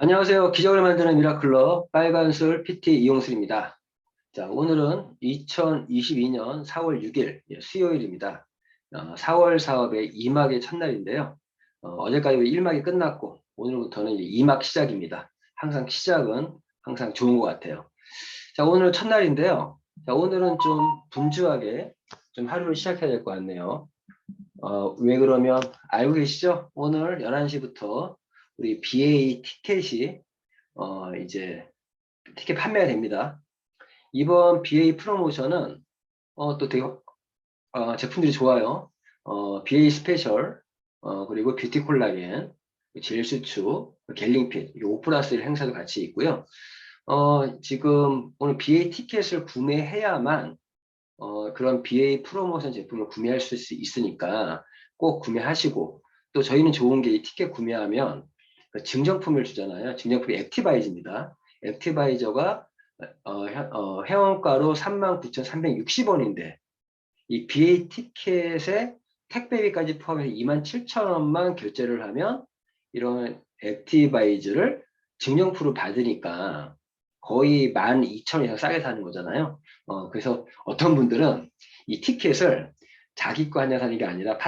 안녕하세요. 기적을 만드는 미라클러 빨간술 PT 이용술입니다. 자, 오늘은 2022년 4월 6일 수요일입니다. 4월 사업의 2막의 첫날인데요. 어제까지 1막이 끝났고 오늘부터는 이제 2막 시작입니다. 항상 시작은 항상 좋은 것 같아요. 자, 오늘 첫날인데요. 자, 오늘은 좀 분주하게 좀 하루를 시작해야 될 것 같네요. 왜 그러면 알고 계시죠? 오늘 11시부터 우리 BA 티켓이 이제 티켓 판매가 됩니다. 이번 BA 프로모션은 또 되게 제품들이 좋아요. BA 스페셜, 그리고 뷰티 콜라겐, 젤 수축, 갤링핏, 5+1 행사도 같이 있고요. 지금 오늘 BA 티켓을 구매해야만 그런 BA 프로모션 제품을 구매할 수 있으니까 꼭 구매하시고, 또 저희는 좋은 게 이 티켓 구매하면 증정품을 주잖아요. 증정품이 액티바이저입니다. 액티바이저가 회원가로 39,360원인데 이 BA 티켓에 택배비까지 포함해서 27,000원만 결제를 하면 이런 액티바이저를 증정품으로 받으니까 거의 12,000원 이상 싸게 사는 거잖아요. 그래서 어떤 분들은 이 티켓을 자기 거 하나 사는 게 아니라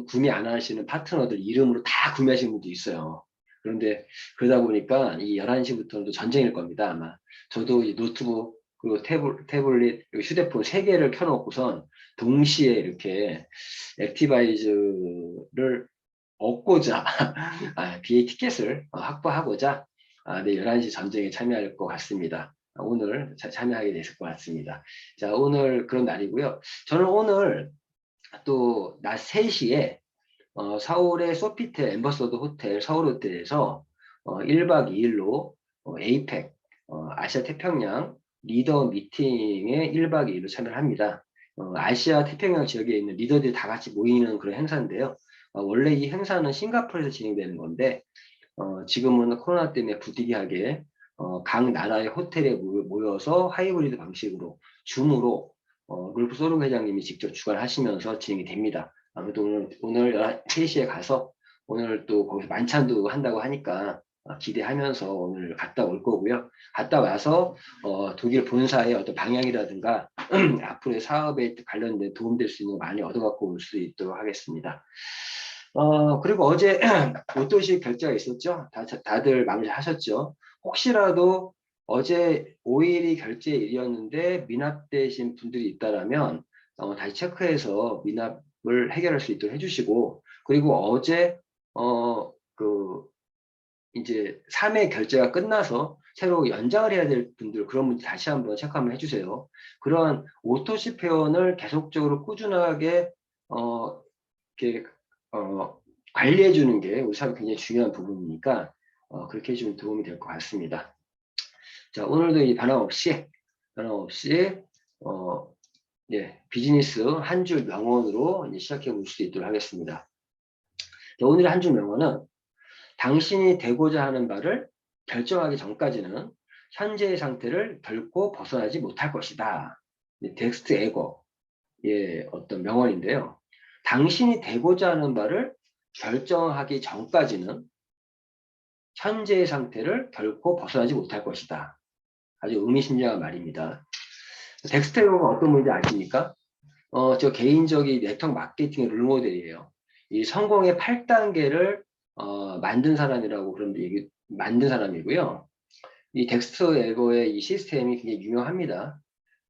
구매 안 하시는 파트너들 이름으로 다 구매하시는 분도 있어요. 그런데 그러다 보니까 이 11시부터는 또 전쟁일 겁니다, 아마. 저도 이 노트북, 그리고 태블릿, 그리고 휴대폰 3개를 켜놓고선 동시에 이렇게 액티바이즈를 얻고자, BA 티켓을 확보하고자 내일 11시 전쟁에 참여할 것 같습니다. 오늘 참여하게 됐을 것 같습니다. 자, 오늘 그런 날이고요. 저는 오늘 또 낮 3시에 서울의 소피텔 엠버서더 호텔 서울 호텔에서 1박 2일로 에이펙 아시아 태평양 리더 미팅에 1박 2일로 참여를 합니다. 아시아 태평양 지역에 있는 리더들이 다 같이 모이는 그런 행사인데요. 원래 이 행사는 싱가포르에서 진행되는 건데 지금은 코로나 때문에 부득이하게 각 나라의 호텔에 모여서 하이브리드 방식으로 줌으로 룰프 소르 회장님이 직접 주관하시면서 진행이 됩니다. 아무래도 오늘 3시에 가서 오늘 또 거기서 만찬도 한다고 하니까 기대하면서 오늘 갔다 올 거고요. 갔다 와서 독일 본사의 어떤 방향이라든가 앞으로의 사업에 관련된 도움될 수 있는 거 많이 얻어갖고 올 수 있도록 하겠습니다. 그리고 어제 옷도시 결제가 있었죠? 다들 마무리 하셨죠? 혹시라도 어제 5일이 결제일이었는데 미납되신 분들이 있다라면 다시 체크해서 미납을 해결할 수 있도록 해주시고, 그리고 어제 이제 3회 결제가 끝나서 새로 연장을 해야 될 분들, 그런 분들 다시 한번 체크 한번 해주세요. 그런 오토십 회원을 계속적으로 꾸준하게 이렇게 관리해 주는 게 우리 사회 굉장히 중요한 부분이니까 그렇게 해주면 도움이 될 것 같습니다. 자, 오늘도 이 변함없이 비즈니스 한 줄 명언으로 이제 시작해 볼 수 있도록 하겠습니다. 자, 오늘의 한 줄 명언은 당신이 되고자 하는 바를 결정하기 전까지는 현재의 상태를 결코 벗어나지 못할 것이다. 덱스트 에거의 어떤 명언인데요. 당신이 되고자 하는 바를 결정하기 전까지는 현재의 상태를 결코 벗어나지 못할 것이다. 아주 의미심장한 말입니다. 덱스터 에거가 어떤 분인지 아십니까? 저 개인적인 네트워크 마케팅의 롤모델이에요. 이 성공의 8단계를 만든 사람이라고 그런 얘기, 만든 사람이고요. 이 덱스터 에거의 이 시스템이 굉장히 유명합니다.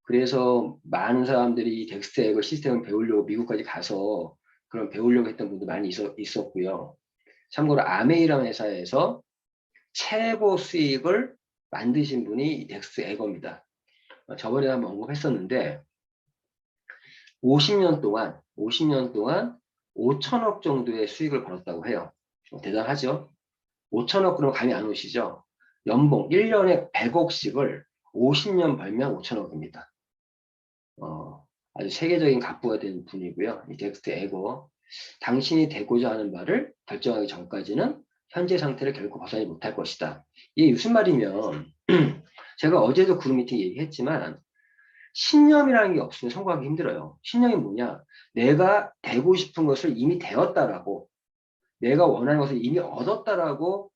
그래서 많은 사람들이 이 덱스터 에거 시스템을 배우려고 미국까지 가서 그런 배우려고 했던 분도 많이 있었고요. 참고로 아메이라는 회사에서 최고 수익을 만드신 분이 덱스터 에거입니다. 저번에 한번 언급했었는데 50년 동안 5천억 정도의 수익을 벌었다고 해요. 대단하죠? 5천억 그러면 감이 안 오시죠? 연봉 1년에 100억씩을 50년 벌면 5천억입니다. 아주 세계적인 갑부가 된 분이고요. 이 덱스터 에거. 당신이 되고자 하는 바를 결정하기 전까지는 현재 상태를 결코 벗어나지 못할 것이다. 이게 무슨 말이면 제가 어제도 그룹 미팅 얘기했지만 신념이라는 게 없으면 성공하기 힘들어요. 신념이 뭐냐? 내가 되고 싶은 것을 이미 되었다라고, 내가 원하는 것을 이미 얻었다라고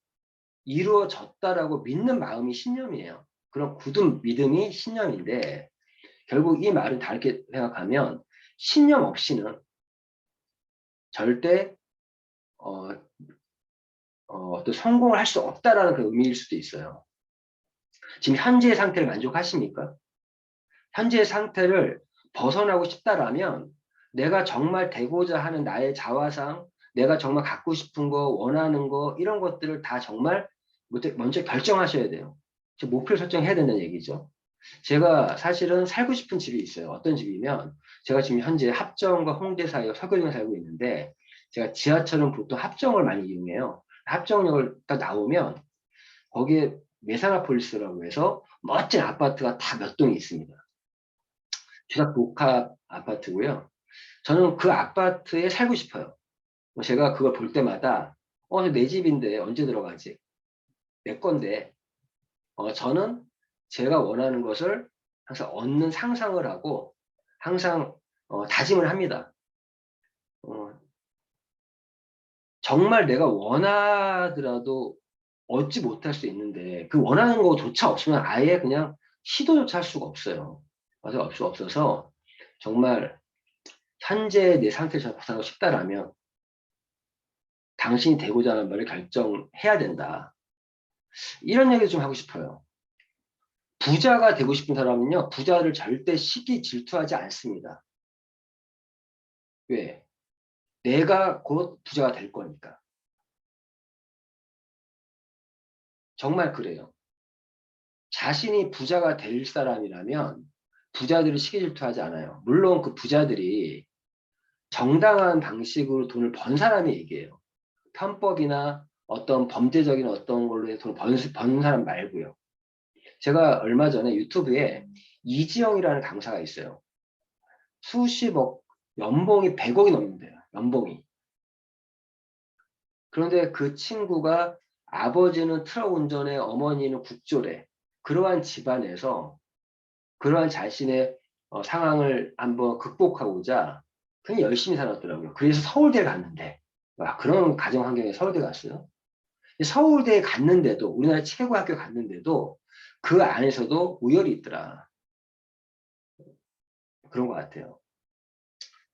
이루어졌다라고 믿는 마음이 신념이에요. 그런 굳은 믿음이 신념인데 결국 이 말은 다르게 생각하면 신념 없이는 절대 또 성공을 할 수 없다라는 그 의미일 수도 있어요. 지금 현재의 상태를 만족하십니까? 현재의 상태를 벗어나고 싶다라면 내가 정말 되고자 하는 나의 자화상, 내가 정말 갖고 싶은 거, 원하는 거 이런 것들을 다 정말 먼저 결정하셔야 돼요. 목표 설정해야 된다는 얘기죠. 제가 사실은 살고 싶은 집이 있어요. 어떤 집이면 제가 지금 현재 합정과 홍대 사이에 서교동에 살고 있는데 제가 지하철은 보통 합정을 많이 이용해요. 합정역을 딱 나오면 거기에 메사나폴리스라고 해서 멋진 아파트가 다 몇 동이 있습니다. 주택 복합 아파트고요. 저는 그 아파트에 살고 싶어요. 제가 그걸 볼 때마다 내 집인데 언제 들어가지? 내 건데 저는 제가 원하는 것을 항상 얻는 상상을 하고 항상 다짐을 합니다. 정말 내가 원하더라도 얻지 못할 수 있는데 그 원하는 거조차 없으면 아예 그냥 시도조차 할 수가 없어요. 맞아, 할 수 없어서 정말 현재 내 상태에서 벗어나고 싶다라면 당신이 되고자 하는 말을 결정해야 된다. 이런 얘기를 좀 하고 싶어요. 부자가 되고 싶은 사람은요, 부자를 절대 시기 질투하지 않습니다. 왜? 내가 곧 부자가 될 거니까. 정말 그래요. 자신이 부자가 될 사람이라면 부자들이 시기 질투하지 않아요. 물론 그 부자들이 정당한 방식으로 돈을 번 사람이 얘기해요. 편법이나 어떤 범죄적인 어떤 걸로 해서 돈을 번 사람 말고요. 제가 얼마 전에 유튜브에 이지영이라는 강사가 있어요. 수십억, 연봉이 100억이 넘는데요. 연봉이. 그런데 그 친구가 아버지는 트럭 운전에 어머니는 국조래. 그러한 집안에서 그러한 자신의 상황을 한번 극복하고자 굉장히 열심히 살았더라고요. 그래서 서울대 갔는데 그런 가정 환경에 서울대 갔어요. 서울대에 갔는데도 우리나라 최고 학교 갔는데도 그 안에서도 우열이 있더라. 그런 것 같아요.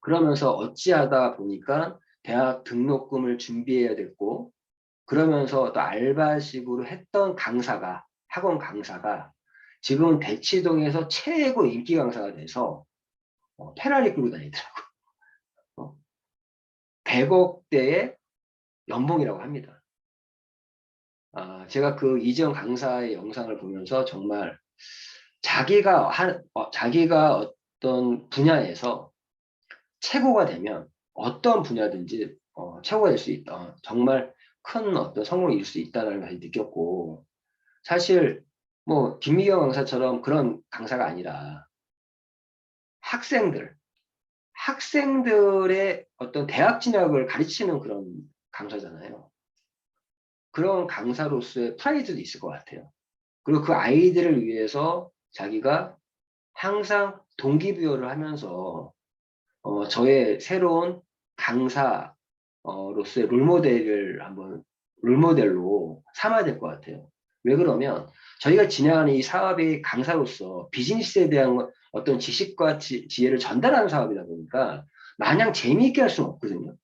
그러면서 어찌하다 보니까 대학 등록금을 준비해야 됐고 그러면서 또 알바식으로 했던 강사가 학원 강사가 지금은 대치동에서 최고 인기 강사가 돼서 페라리 끌고 다니더라고. 100억대의 연봉이라고 합니다. 제가 그 이재용 강사의 영상을 보면서 정말 자기가 어떤 분야에서 최고가 되면 어떤 분야든지 최고가 될 수 있다. 정말 큰 어떤 성공을 이룰 수 있다는 걸 느꼈고 사실 뭐 김미경 강사처럼 그런 강사가 아니라 학생들의 어떤 대학 진학을 가르치는 그런 강사잖아요. 그런 강사로서의 프라이드도 있을 것 같아요. 그리고 그 아이들을 위해서 자기가 항상 동기부여를 하면서 저의 새로운 강사로서의 롤모델로 삼아야 될 것 같아요. 왜 그러면 저희가 진행하는 이 사업이 강사로서 비즈니스에 대한 어떤 지식과 지혜를 전달하는 사업이다 보니까 마냥 재미있게 할 수는 없거든요.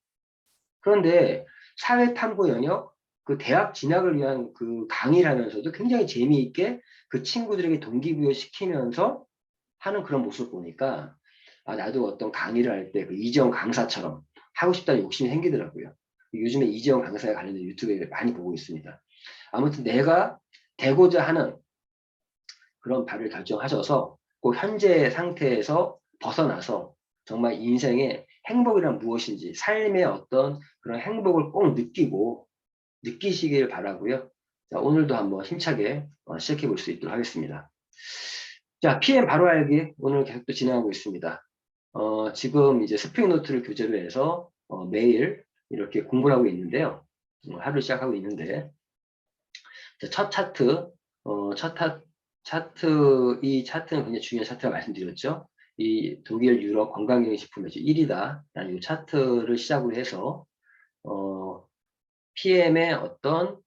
그런데 사회탐구 영역, 그 대학 진학을 위한 그 강의를 하면서도 굉장히 재미있게 그 친구들에게 동기부여 시키면서 하는 그런 모습을 보니까 나도 어떤 강의를 할 때 그 이재용 강사처럼 하고 싶다는 욕심이 생기더라고요. 요즘에 이재용 강사에 관련된 유튜브에 많이 보고 있습니다. 아무튼 내가 되고자 하는 그런 바를 결정하셔서 꼭 현재 상태에서 벗어나서 정말 인생의 행복이란 무엇인지 삶의 어떤 그런 행복을 꼭 느끼시길 바라고요. 자, 오늘도 한번 힘차게 시작해 볼 수 있도록 하겠습니다. 자, PM 바로 알기 오늘 계속 또 진행하고 있습니다. 지금 이제 스프링 노트를 교재로 해서 매일 이렇게 공부를 하고 있는데요. 하루 시작하고 있는데 첫 차트, 이 차트는 굉장히 중요한 차트가 말씀드렸죠. 이 독일, 유럽 건강기능식품 매출 1위다. 라는 이 차트를 시작으로 해서 PM의 어떤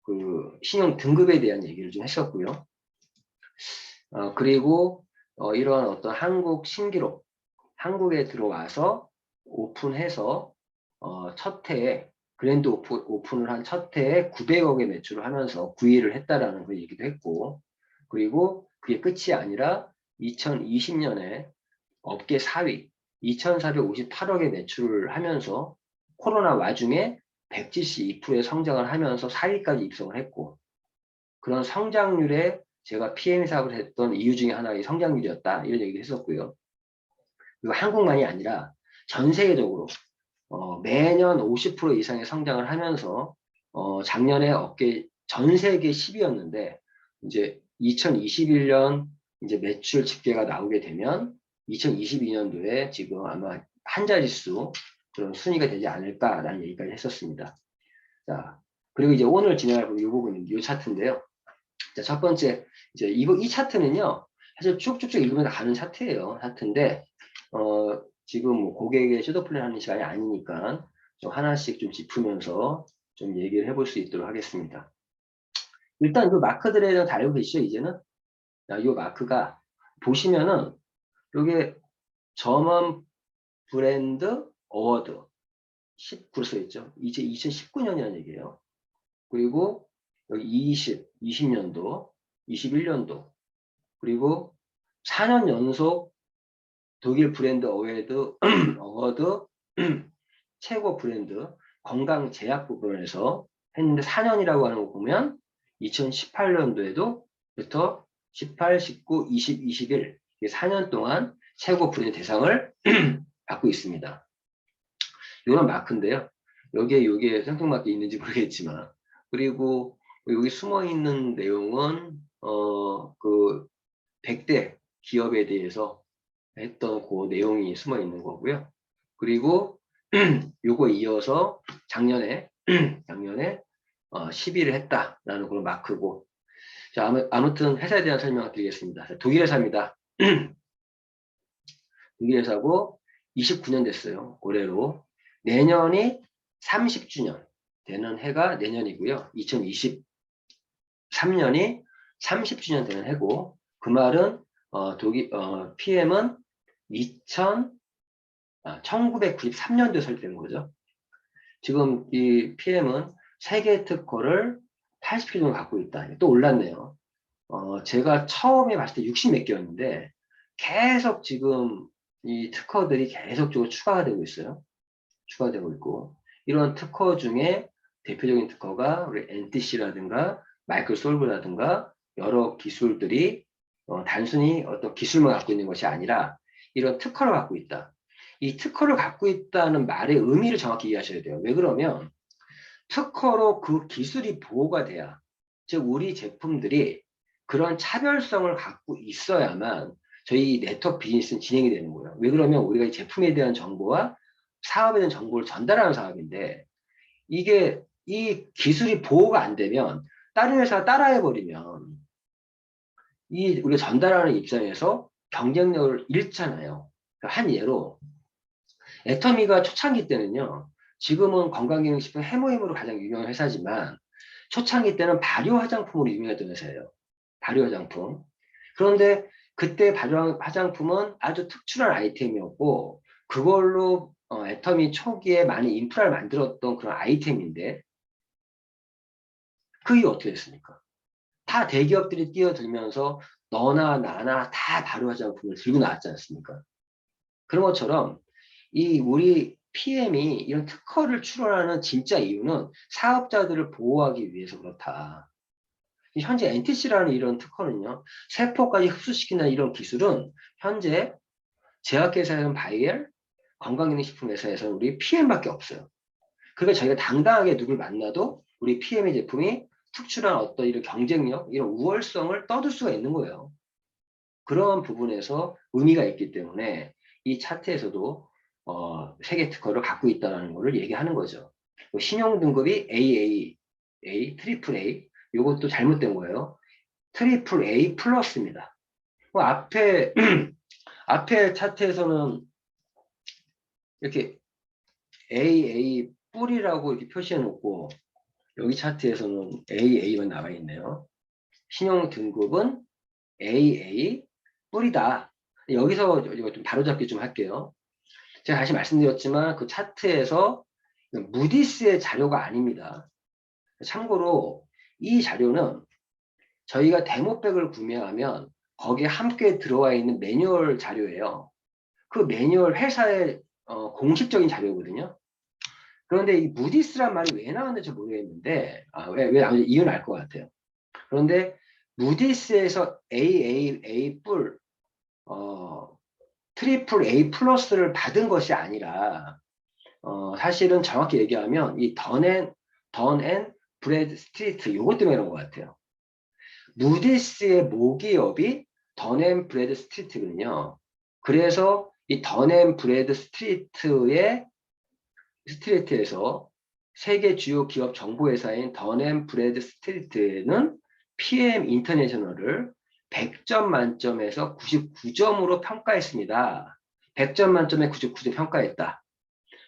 그 신용 등급에 대한 얘기를 좀 했었고요. 그리고 이러한 어떤 한국 신기록, 한국에 들어와서 오픈해서 첫 해에 그랜드 오픈을 한 첫 해에 900억의 매출을 하면서 9위를 했다라는 그 얘기도 했고, 그리고 그게 끝이 아니라 2020년에 업계 4위, 2,458억의 매출을 하면서 코로나 와중에 172%의 성장을 하면서 4위까지 입성을 했고, 그런 성장률에 제가 PM 사업을 했던 이유 중에 하나가 이 성장률이었다, 이런 얘기도 했었고요. 그리고 한국만이 아니라 전 세계적으로 매년 50% 이상의 성장을 하면서 작년에 업계 전 세계 10위였는데 이제 2021년 이제 매출 집계가 나오게 되면 2022년도에 지금 아마 한 자릿수 그런 순위가 되지 않을까라는 얘기까지 했었습니다. 자, 그리고 이제 오늘 진행할 이 부분은 이 차트인데요. 자, 첫 번째 이제 이 차트는요. 사실 쭉쭉쭉 읽으면서 가는 차트인데 지금 뭐 고객의 섀도우 플랜 하는 시간이 아니니까 좀 하나씩 좀 짚으면서 좀 얘기를 해볼 수 있도록 하겠습니다. 일단 이 마크들에 대해서 다 알고 계시죠, 이제는? 이 마크가 보시면은 요게 점원 브랜드 어워드 19로 써있죠. 이제 2019년이라는 얘기예요. 그리고 여기 20년도, 21년도, 그리고 4년 연속 독일 브랜드 어워드 최고 브랜드 건강제약 부분에서 했는데 4년이라고 하는 거 보면 2018년도에도 부터 18, 19, 20, 21 4년 동안 최고 브랜드 대상을 받고 있습니다. 이런 마크인데요. 여기에 생뚱맞게 있는지 모르겠지만, 그리고 여기 숨어 있는 내용은 그 100대 기업에 대해서 했던 그 내용이 숨어 있는 거고요. 그리고 요거 이어서 작년에 10위를 했다라는 그런 마크고, 자, 아무튼 회사에 대한 설명을 드리겠습니다. 독일 회사입니다. 독일 회사고 29년 됐어요. 올해로. 내년이 30주년 되는 해가 내년이고요. 2023년이 30주년 되는 해고, 그 말은 독일 PM은 1993년도에 설립된 거죠. 지금 이 PM은 세계 특허를 80개 정도 갖고 있다. 또 올랐네요. 제가 처음에 봤을 때 60 몇 개였는데 계속 지금 이 특허들이 계속적으로 추가가 되고 있어요. 추가되고 있고, 이런 특허 중에 대표적인 특허가 우리 NTC라든가 마이크로솔브라든가 여러 기술들이 단순히 어떤 기술만 갖고 있는 것이 아니라 이런 특허를 갖고 있다. 이 특허를 갖고 있다는 말의 의미를 정확히 이해하셔야 돼요. 왜 그러면 특허로 그 기술이 보호가 돼야, 즉 우리 제품들이 그런 차별성을 갖고 있어야만 저희 네트워크 비즈니스는 진행이 되는 거예요. 왜 그러면 우리가 이 제품에 대한 정보와 사업에 대한 정보를 전달하는 사업인데, 이게 이 기술이 보호가 안 되면 다른 회사가 따라해버리면 이 우리가 전달하는 입장에서 경쟁력을 잃잖아요. 그러니까 한 예로 애터미가 초창기 때는요. 지금은 건강기능식품 해모임으로 가장 유명한 회사지만 초창기 때는 발효 화장품으로 유명했던 회사예요. 발효 화장품. 그런데 그때 발효 화장품은 아주 특출한 아이템이었고 그걸로 애터미 초기에 많이 인프라를 만들었던 그런 아이템인데 그게 어떻게 됐습니까? 다 대기업들이 뛰어들면서 너나 나나 다 발효 화장품을 들고 나왔지 않습니까? 그런 것처럼 이 우리 PM이 이런 특허를 출원하는 진짜 이유는 사업자들을 보호하기 위해서 그렇다. 현재 NTC라는 이런 특허는요, 세포까지 흡수시키는 이런 기술은 현재 제약회사에서는 바이엘, 건강기능식품 회사에서는 우리 PM밖에 없어요. 그러니까 저희가 당당하게 누굴 만나도 우리 PM의 제품이 특출한 어떤 이런 경쟁력, 이런 우월성을 떠들 수가 있는 거예요. 그런 부분에서 의미가 있기 때문에 이 차트에서도 세계 특허를 갖고 있다는 것을 얘기하는 거죠. 신용 등급이 AAA, 트리플 A, 이것도 잘못된 거예요. 트리플 A 플러스입니다. 앞에 앞에 차트에서는 이렇게 AA 뿔이라고 이렇게 표시해 놓고 여기 차트에서는 AA만 나와 있네요. 신용 등급은 AA 뿌리다. 여기서 이거 좀 바로잡기 좀 할게요. 제가 다시 말씀드렸지만 그 차트에서 무디스의 자료가 아닙니다. 참고로 이 자료는 저희가 데모백을 구매하면 거기에 함께 들어와 있는 매뉴얼 자료예요. 그 매뉴얼 회사의 공식적인 자료거든요. 그런데 이 무디스란 말이 왜 나왔는지 모르겠는데 왜 나오는지 이유는 알 것 같아요. 그런데 무디스에서 AAA 뿔 트리플 A 플러스를 받은 것이 아니라 사실은 정확히 얘기하면 이 던 앤 브래드 스트리트 요것 때문에 그런 것 같아요. 무디스의 모기업이 던 앤 브래드 스트리트거든요. 그래서 이 던 앤 브래드 스트리트에서 세계 주요 기업 정보회사인 던 앤 브래드 스트리트에는 PM 인터내셔널을 100점 만점에서 99점으로 평가했습니다. 100점 만점에 99점 평가했다.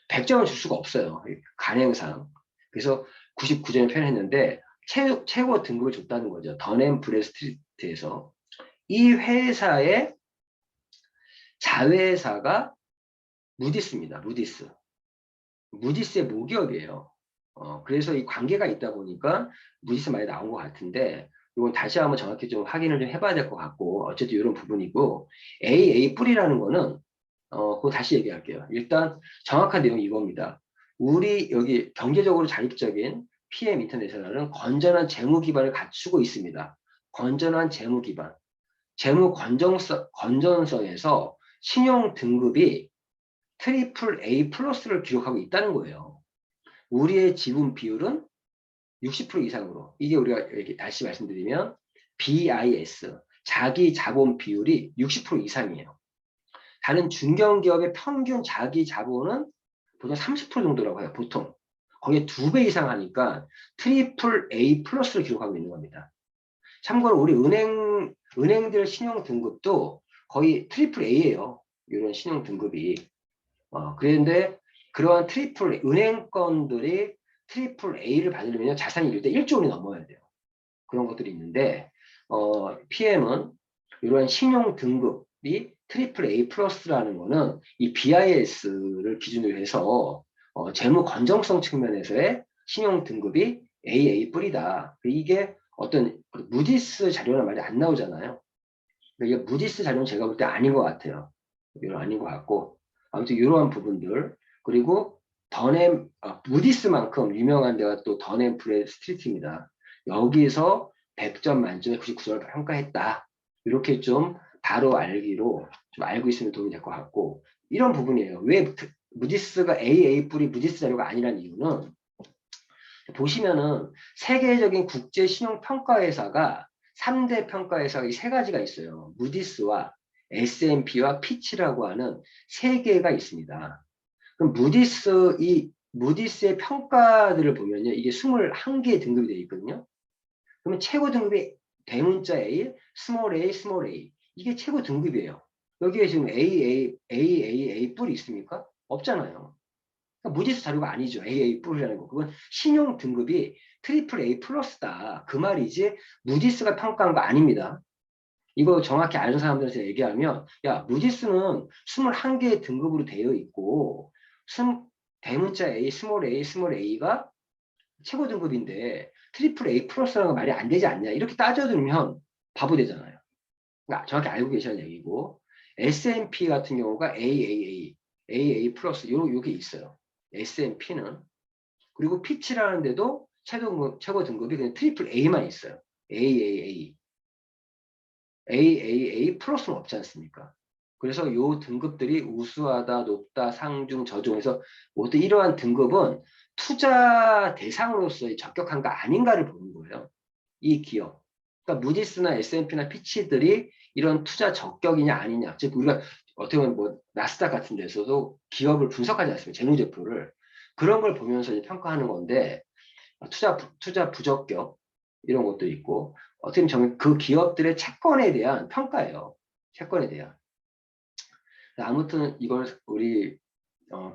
100점을 줄 수가 없어요. 간행상. 그래서 99점을 표현했는데 최고 등급을 줬다는 거죠. 던 앤 브래드 스트리트에서. 이 회사의 자회사가 무디스입니다. 무디스의 모기업이에요. 그래서 이 관계가 있다 보니까 무디스 많이 나온 것 같은데 이건 다시 한번 정확히 좀 확인을 좀 해봐야 될 것 같고 어쨌든 이런 부분이고 AA 뿌리라는 거는 그거 다시 얘기할게요. 일단 정확한 내용이 이겁니다. 우리 여기 경제적으로 자립적인 PM 인터내셔널은 건전한 재무 기반을 갖추고 있습니다. 건전한 재무 기반. 재무 건전성에서 신용 등급이 트리플 A 플러스를 기록하고 있다는 거예요. 우리의 지분 비율은 60% 이상으로. 이게 우리가 이렇게 다시 말씀드리면 BIS, 자기 자본 비율이 60% 이상이에요. 다른 중견기업의 평균 자기 자본은 보통 30% 정도라고 해요. 보통. 거기에 2배 이상 하니까 트리플 A 플러스를 기록하고 있는 겁니다. 참고로 우리 은행들 신용 등급도 거의 트리플 A예요. 이런 신용 등급이. 그런데 그러한 은행권들이 트리플 A를 받으려면 자산이 이럴 때 1조 원이 넘어야 돼요. 그런 것들이 있는데, PM은 이러한 신용 등급이 트리플 A 플러스라는 거는 이 BIS를 기준으로 해서 재무 건정성 측면에서의 신용 등급이 AA 뿌리다. 이게 어떤 무디스 자료나 말이 안 나오잖아요. 이게 무디스 자료는 제가 볼 때 아닌 것 같아요. 이건 아닌 것 같고 아무튼 이러한 부분들 그리고 무디스만큼 유명한 데가 또 던앤 브래드 스트리트입니다. 여기서 100점 만점에 99점을 평가했다. 이렇게 좀 바로 알기로 좀 알고 있으면 도움이 될 것 같고 이런 부분이에요. 왜 무디스가 AA 뿌리 무디스 자료가 아니라는 이유는 보시면은 세계적인 국제 신용 평가 회사가 3대 평가 회사가 이 세 가지가 있어요. 무디스와 S&P와 피치라고 하는 세 개가 있습니다. 그럼 무디스의 평가들을 보면요. 이게 21개의 등급이 되어 있거든요. 그러면 최고 등급이 대문자 A, 스몰 a. 이게 최고 등급이에요. 여기에 지금 A 뿔이 있습니까? 없잖아요. 그러니까 무디스 자료가 아니죠. AA 뿔이라는 거. 그건 신용 등급이 트리플 A 플러스다. 그 말이지 무디스가 평가한 거 아닙니다. 이거 정확히 아는 사람들한테 얘기하면 야 무디스는 21개의 등급으로 되어 있고 대문자 A, 스몰 A가 최고 등급인데 트리플 A 플러스라는 거 말이 안 되지 않냐. 이렇게 따져들면 바보 되잖아요. 그러니까 정확히 알고 계시는 얘기고 S&P 같은 경우가 AA 플러스 요게 있어요. S&P는 그리고 피치라는 데도 최고 등급이 그냥 트리플 A만 있어요. AAA 플러스는 없지 않습니까? 그래서 요 등급들이 우수하다, 높다, 상중, 저중해서 모두 이러한 등급은 투자 대상으로서의 적격한가 아닌가를 보는 거예요. 이 기업. 그러니까 무디스나 S&P나 피치들이 이런 투자 적격이냐 아니냐. 즉 우리가 어떻게 보면 뭐 나스닥 같은 데서도 기업을 분석하지 않습니까? 재무제표를. 그런 걸 보면서 이제 평가하는 건데 투자 부적격 이런 것도 있고 어떻게 보면 그 기업들의 채권에 대한 평가예요. 채권에 대한. 아무튼 이걸 우리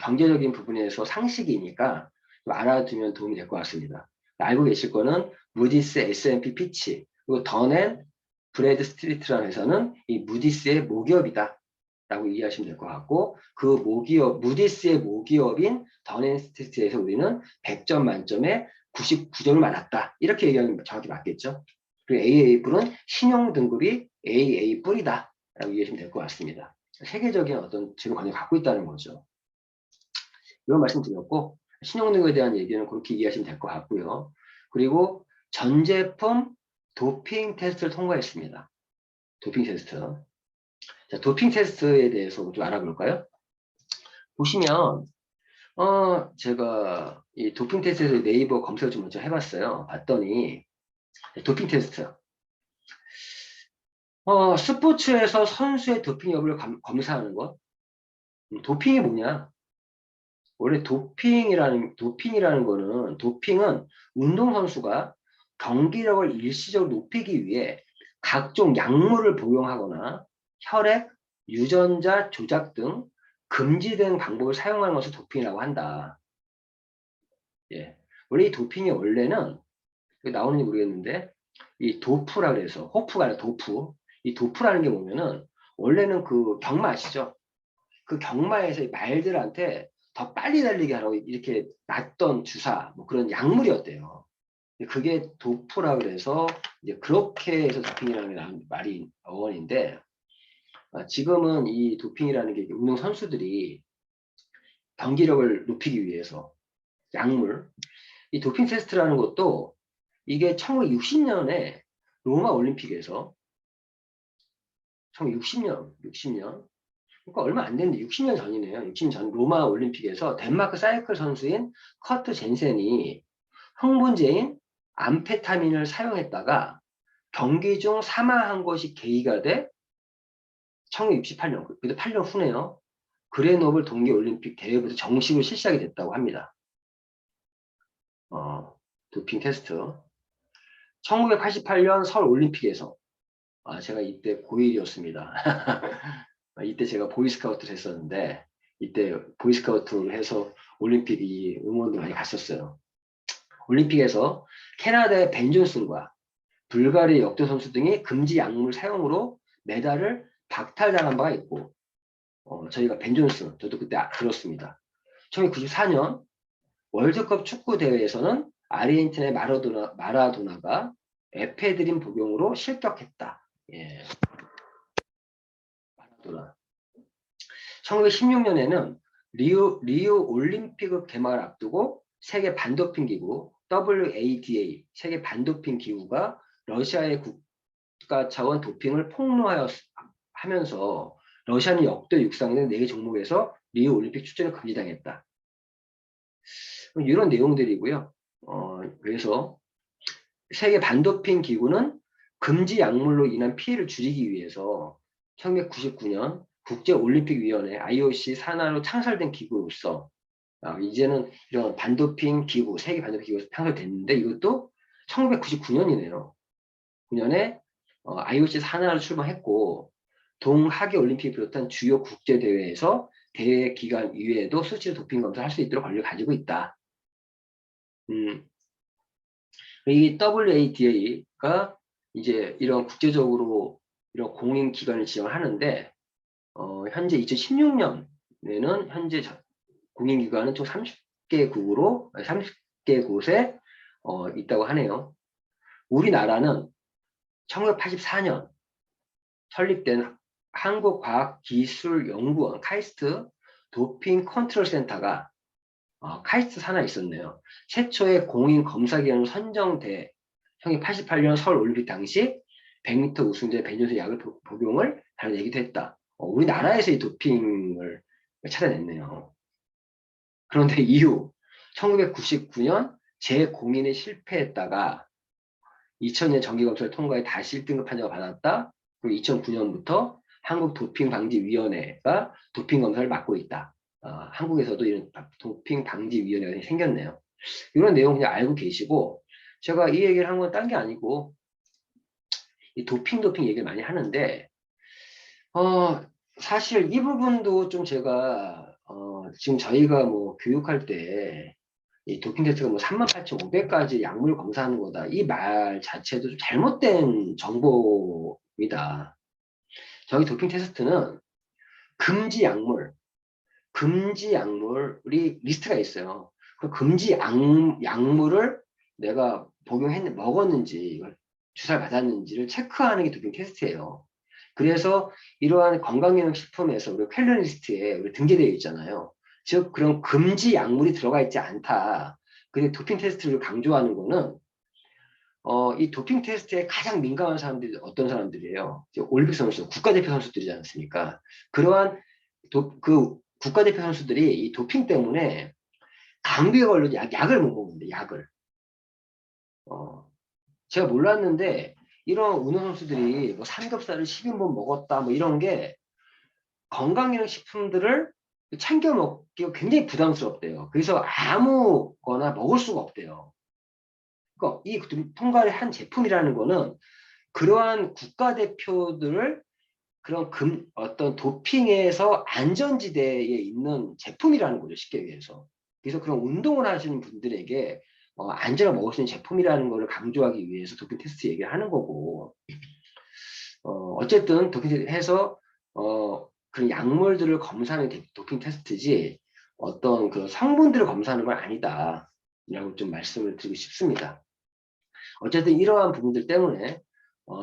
경제적인 부분에서 상식이니까 알아두면 도움이 될 것 같습니다. 알고 계실 거는 무디스, S&P 피치, 그리고 던앤 브래드 스트리트라는 회사는 이 무디스의 모기업이다 라고 이해하시면 될 것 같고, 그 모기업, 무디스의 모기업인 던앤스트리트에서 우리는 100점 만점에 99점을 받았다, 이렇게 얘기하면 정확히 맞겠죠. 그리고 AA+은 신용 등급이 AA+이다 라고 이해하시면 될 것 같습니다. 세계적인 어떤 지금 관계를 갖고 있다는 거죠. 이런 말씀 드렸고, 신용등급에 대한 얘기는 그렇게 이해하시면 될 것 같고요. 그리고 전 제품 도핑 테스트를 통과했습니다. 도핑 테스트. 자, 도핑 테스트에 대해서 좀 알아볼까요? 보시면, 제가 이 도핑 테스트에서 네이버 검색을 좀 먼저 해봤어요. 봤더니, 도핑 테스트. 스포츠에서 선수의 도핑 여부를 검사하는 것. 도핑이 뭐냐? 원래 도핑이라는 거는, 도핑은 운동선수가 경기력을 일시적으로 높이기 위해 각종 약물을 복용하거나 혈액, 유전자 조작 등 금지된 방법을 사용하는 것을 도핑이라고 한다. 예. 원래 이 도핑이 원래는, 나오는지 모르겠는데, 이 도프라 그래서, 호프가 아니라 도프. 이 도프라는 게 뭐냐면은, 원래는 그 경마 아시죠? 그 경마에서 이 말들한테 더 빨리 달리게 하라고 이렇게 놨던 주사, 뭐 그런 약물이었대요. 그게 도프라 그래서 이제 그렇게 해서 도핑이라는 게 나온 말이 어원인데, 지금은 이 도핑이라는 게 운동 선수들이 경기력을 높이기 위해서 약물, 이 도핑 테스트라는 것도 이게 1960년에 로마 올림픽에서 1960년 그러니까 얼마 안 됐는데 60년 전이네요. 60년 전 로마 올림픽에서 덴마크 사이클 선수인 커트 젠센이 흥분제인 암페타민을 사용했다가 경기 중 사망한 것이 계기가 돼 1968년, 그래도 8년 후네요. 그레노블 동계올림픽 대회부터 정식으로 실시하게 됐다고 합니다. 도핑 테스트. 1988년 서울 올림픽에서, 제가 이때 고1이었습니다. 이때 제가 보이스카우트를 했었는데, 이때 보이스카우트를 해서 올림픽 응원도 많이 갔었어요. 올림픽에서 캐나다의 벤 존슨과 불가리아 역도 선수 등이 금지 약물 사용으로 메달을 박탈당한 바가 있고, 저희가 벤 존슨, 저도 그때 들었습니다. 1994년 월드컵 축구 대회에서는 아르헨티나의 마라도나가 에페드린 복용으로 실격했다. 예, 마라도나. 1916년에는 리우 올림픽 개막을 앞두고 세계 반도핑 기구 WADA 세계 반도핑 기구가 러시아의 국가 차원 도핑을 폭로하면서 러시아는 역대 육상 등 4개 종목에서 리우 올림픽 출전을 금지당했다. 이런 내용들이고요. 그래서 세계 반도핑 기구는 금지 약물로 인한 피해를 줄이기 위해서 1999년 국제올림픽위원회 IOC 산하로 창설된 기구로서 이제는 이런 반도핑 기구, 세계 반도핑 기구가 창설됐는데 이것도 1999년이네요. 9년에 IOC 산하로 출범했고 동하계 올림픽 비롯한 주요 국제대회에서 대회 기간 이외에도 수시로 도핑 검사를 할 수 있도록 권리를 가지고 있다. 이 WADA가 이제 이런 국제적으로 이런 공인 기관을 지원하는데 현재 2016년에는 현재 공인 기관은 총 30개국으로 30개 곳에 있다고 하네요. 우리나라는 1984년 설립된 한국과학기술연구원 카이스트 도핑 컨트롤 센터가 카이스트 산하에 있었네요. 최초의 공인 검사기관으로 선정돼 1988년 서울 올림픽 당시 100m 우승자 벤존슨 약을 복용을 다른 얘기도 했다. 우리나라에서 이 도핑을 찾아냈네요. 그런데 이후 1999년 재공인에 실패했다가 2000년 정기검사를 통과해 다시 1등급 판정을 받았다. 그리고 2009년부터 한국도핑방지위원회가 도핑검사를 맡고 있다. 한국에서도 이런 도핑방지위원회가 생겼네요. 이런 내용 그냥 알고 계시고, 제가 이 얘기를 한 건 딴 게 아니고, 이 도핑 얘기를 많이 하는데, 사실 이 부분도 좀 제가, 지금 저희가 뭐 교육할 때, 이 도핑 테스트가 뭐 38,500가지 약물 검사하는 거다. 이 말 자체도 좀 잘못된 정보입니다. 저희 도핑 테스트는 금지 약물이 리스트가 있어요. 그 금지 약물을 내가 먹었는지, 이걸 주사를 받았는지를 체크하는 게 도핑 테스트예요. 그래서 이러한 건강기능식품에서 우리 칼로리 리스트에 우리 등재되어 있잖아요. 즉 그런 금지 약물이 들어가 있지 않다. 근데 도핑 테스트를 강조하는 거는 이 도핑 테스트에 가장 민감한 사람들이 어떤 사람들이에요? 올림픽 선수, 국가대표 선수들이지 않습니까? 그러한 그 국가대표 선수들이 이 도핑 때문에 감기에 걸려 약을 못 먹는데, 약을. 제가 몰랐는데 이런 운동선수들이 뭐 삼겹살을 10인분 먹었다 뭐 이런 게 건강기능식품들을 챙겨 먹기가 굉장히 부담스럽대요. 그래서 아무거나 먹을 수가 없대요. 그러니까 이 통과의 한 제품이라는 거는 그러한 국가대표들을 그런 어떤 도핑에서 안전지대에 있는 제품이라는 거죠, 쉽게 얘기해서. 그래서 그런 운동을 하시는 분들에게 안전하게 먹을 수 있는 제품이라는 것을 강조하기 위해서 도핑 테스트 얘기를 하는 거고, 어쨌든 도핑 테스트 해서 그런 약물들을 검사하는 도핑 테스트지 어떤 그 성분들을 검사하는 건 아니다 라고 좀 말씀을 드리고 싶습니다. 어쨌든 이러한 부분들 때문에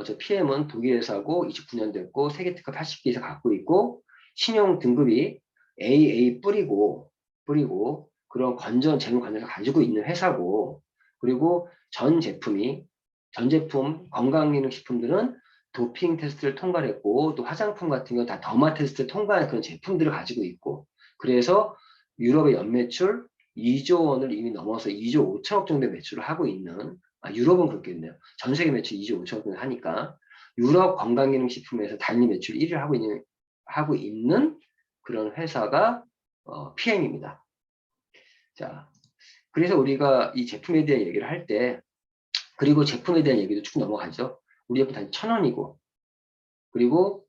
저 PM은 독일에서 하고 29년 됐고 세계 특허 80개 이상 갖고 있고 신용 등급이 AA 뿌리고 그런 재무 관련을 가지고 있는 회사고, 그리고 전 제품 건강기능식품들은 도핑 테스트를 통과했고 또 화장품 같은 거 다 더마 테스트를 통과한 그런 제품들을 가지고 있고, 그래서 유럽의 연매출 2조 원을 이미 넘어서 2조 5천억 정도의 매출을 하고 있는, 유럽은 그렇겠네요. 전 세계 매출 2조 5천억 정도 하니까 유럽 건강기능식품에서 단위 매출 1위를 하고 있는 그런 회사가 PM입니다. 자, 그래서 우리가 이 제품에 대한 얘기를 할 때, 그리고 제품에 대한 얘기도 쭉 넘어가죠. 우리 제품 단 1,000원이고, 그리고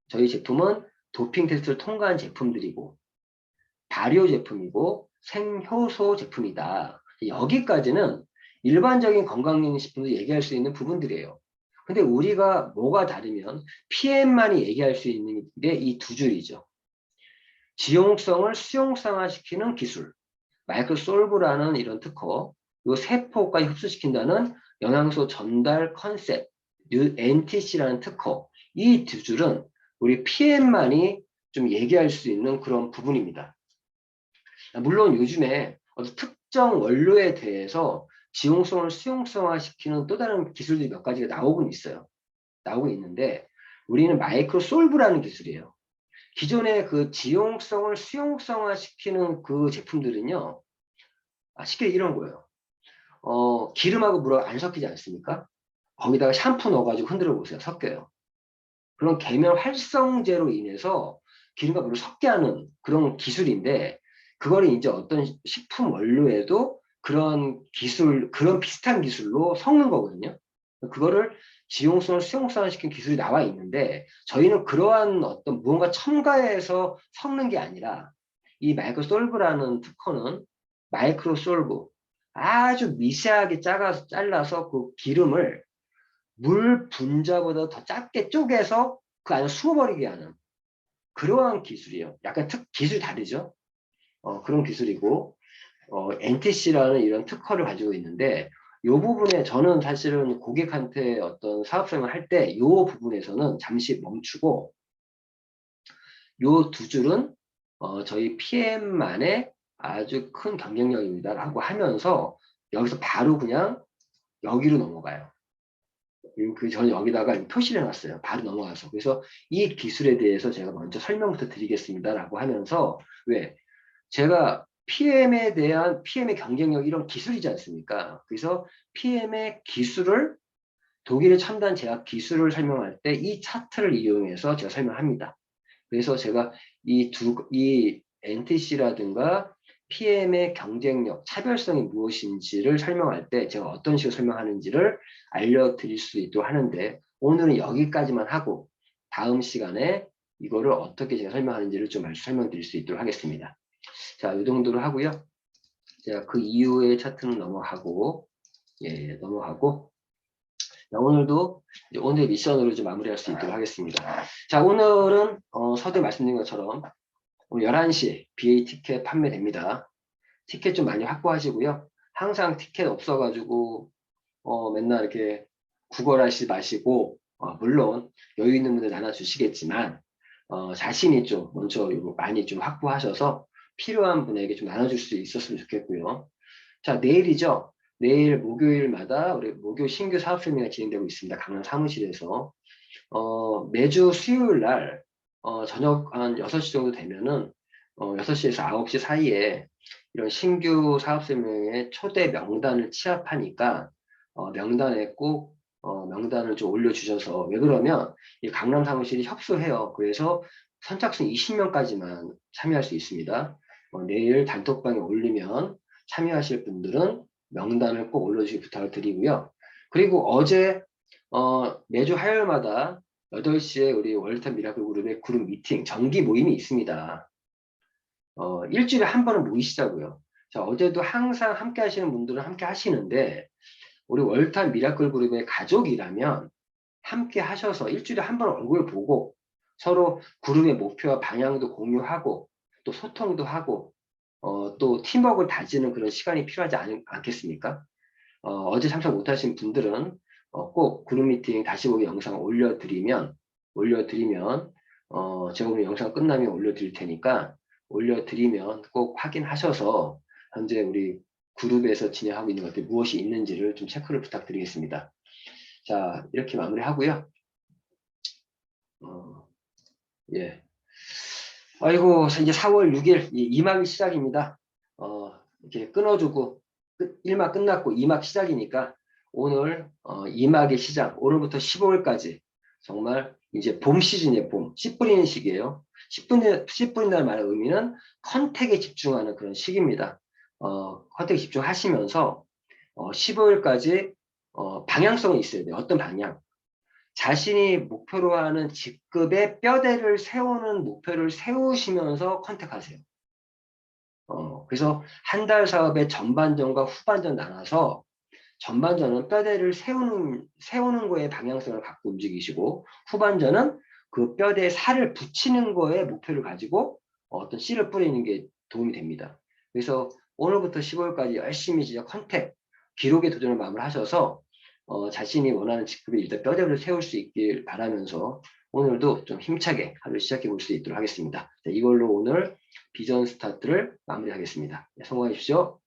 저희 제품은 도핑 테스트를 통과한 제품들이고, 발효 제품이고, 생효소 제품이다. 여기까지는 일반적인 건강기능식품도 얘기할 수 있는 부분들이에요. 근데 우리가 뭐가 다르면 PM만이 얘기할 수 있는 게 이 두 줄이죠. 지용성을 수용성화시키는 기술, 마이크로솔브라는 이런 특허, 요 세포까지 흡수시킨다는 영양소 전달 컨셉, NTC라는 특허, 이 두 줄은 우리 PM만이 좀 얘기할 수 있는 그런 부분입니다. 물론 요즘에 어떤 특정 원료에 대해서 지용성을 수용성화시키는 또 다른 기술들이 몇 가지가 나오고 있는데 우리는 마이크로솔브라는 기술이에요. 기존의 그 지용성을 수용성화시키는 그 제품들은요, 쉽게 이런 거예요. 기름하고 물하고 안 섞이지 않습니까? 거기다가 샴푸 넣어가지고 흔들어 보세요. 섞여요. 그런 계면 활성제로 인해서 기름과 물을 섞게 하는 그런 기술인데, 그거를 이제 어떤 식품 원료에도 그런 비슷한 기술로 섞는 거거든요. 그거를 지용성을 수용성화시킨 기술이 나와 있는데, 저희는 그러한 어떤 무언가 첨가해서 섞는 게 아니라 이 마이크로솔브라는 특허는 마이크로솔브, 아주 미세하게 잘라서 그 기름을 물 분자보다 더 작게 쪼개서 그 안에 숨어버리게 하는 그러한 기술이에요. 약간 기술이 다르죠. 그런 기술이고, NTC라는 이런 특허를 가지고 있는데, 이 부분에 저는 사실은 고객한테 어떤 사업 설명을 할 때 이 부분에서는 잠시 멈추고, 이 두 줄은 저희 PM만의 아주 큰 경쟁력입니다 라고 하면서 여기서 바로 그냥 여기로 넘어가요. 저는 여기다가 표시를 해놨어요. 바로 넘어가서. 그래서 이 기술에 대해서 제가 먼저 설명부터 드리겠습니다 라고 하면서, 왜? 제가 PM의 경쟁력 이런 기술이지 않습니까? 그래서 PM의 기술을, 독일의 첨단 제약 기술을 설명할 때 이 차트를 이용해서 제가 설명합니다. 그래서 제가 이 NTC라든가 PM의 경쟁력, 차별성이 무엇인지를 설명할 때 제가 어떤 식으로 설명하는지를 알려드릴 수 있도록 하는데, 오늘은 여기까지만 하고 다음 시간에 이거를 어떻게 제가 설명하는지를 좀 설명드릴 수 있도록 하겠습니다. 자, 이 정도로 하고요. 제가 그 이후의 차트는 넘어가고, 예, 넘어가고, 자, 오늘도 이제 오늘 미션으로 좀 마무리할 수 있도록 하겠습니다. 자, 오늘은 서두에 말씀드린 것처럼 오늘 11시 BA 티켓 판매됩니다. 티켓 좀 많이 확보하시고요. 항상 티켓 없어가지고 맨날 이렇게 구걸하지 마시고, 물론 여유 있는 분들 나눠주시겠지만 자신이 좀 먼저 이거 많이 좀 확보하셔서 필요한 분에게 좀 나눠줄 수 있었으면 좋겠고요. 자, 내일이죠. 내일 목요일마다 우리 목요 신규 사업 설명회가 진행되고 있습니다. 강남 사무실에서. 매주 수요일 날 저녁 한 6시 정도 되면은 6시에서 9시 사이에 이런 신규 사업 설명회 초대 명단을 취합하니까 명단에 꼭 명단을 좀 올려주셔서, 왜 그러면 이 강남 사무실이 협소해요. 그래서 선착순 20명까지만 참여할 수 있습니다. 내일 단톡방에 올리면 참여하실 분들은 명단을 꼭 올려주시기 부탁을 드리고요. 그리고 어제 매주 화요일마다 8시에 우리 월드탑 미라클 그룹의 그룹 미팅, 정기 모임이 있습니다. 일주일에 한 번은 모이시자고요. 자, 어제도 항상 함께 하시는 분들은 함께 하시는데, 우리 월드탑 미라클 그룹의 가족이라면 함께 하셔서 일주일에 한 번 얼굴 보고 서로 그룹의 목표와 방향도 공유하고 또 소통도 하고 또 팀워크를 다지는 그런 시간이 필요하지 않겠습니까? 어제 참석 못하신 분들은 꼭 그룹 미팅 다시 보기 영상 올려드리면 제가 오늘 영상 끝나면 올려드릴 테니까 올려드리면 꼭 확인하셔서 현재 우리 그룹에서 진행하고 있는 것들 무엇이 있는지를 좀 체크를 부탁드리겠습니다. 자, 이렇게 마무리하고요. 예. 아이고, 이제 4월 6일 2막이 시작입니다. 이렇게 끊어주고 1막 끝났고 2막 시작이니까 오늘 2막의 시작, 오늘부터 15일까지 정말 이제 봄 시즌이에요. 봄. 씨 뿌리는 시기예요. 씨 뿌린다는 말의 의미는 컨택에 집중하는 그런 시기입니다. 컨택에 집중하시면서 15일까지 방향성이 있어야 돼요. 어떤 방향? 자신이 목표로 하는 직급의 뼈대를 세우는 목표를 세우시면서 컨택하세요. 그래서 한 달 사업의 전반전과 후반전 나눠서, 전반전은 뼈대를 세우는 거에 방향성을 갖고 움직이시고, 후반전은 그 뼈대에 살을 붙이는 거에 목표를 가지고 어떤 씨를 뿌리는 게 도움이 됩니다. 그래서 오늘부터 15일까지 열심히 진짜 컨택, 기록의 도전을 마음을 하셔서 자신이 원하는 직급에 일단 뼈대를 세울 수 있길 바라면서 오늘도 좀 힘차게 하루 시작해 볼 수 있도록 하겠습니다. 자, 이걸로 오늘 비전 스타트를 마무리하겠습니다. 네, 성공하십시오.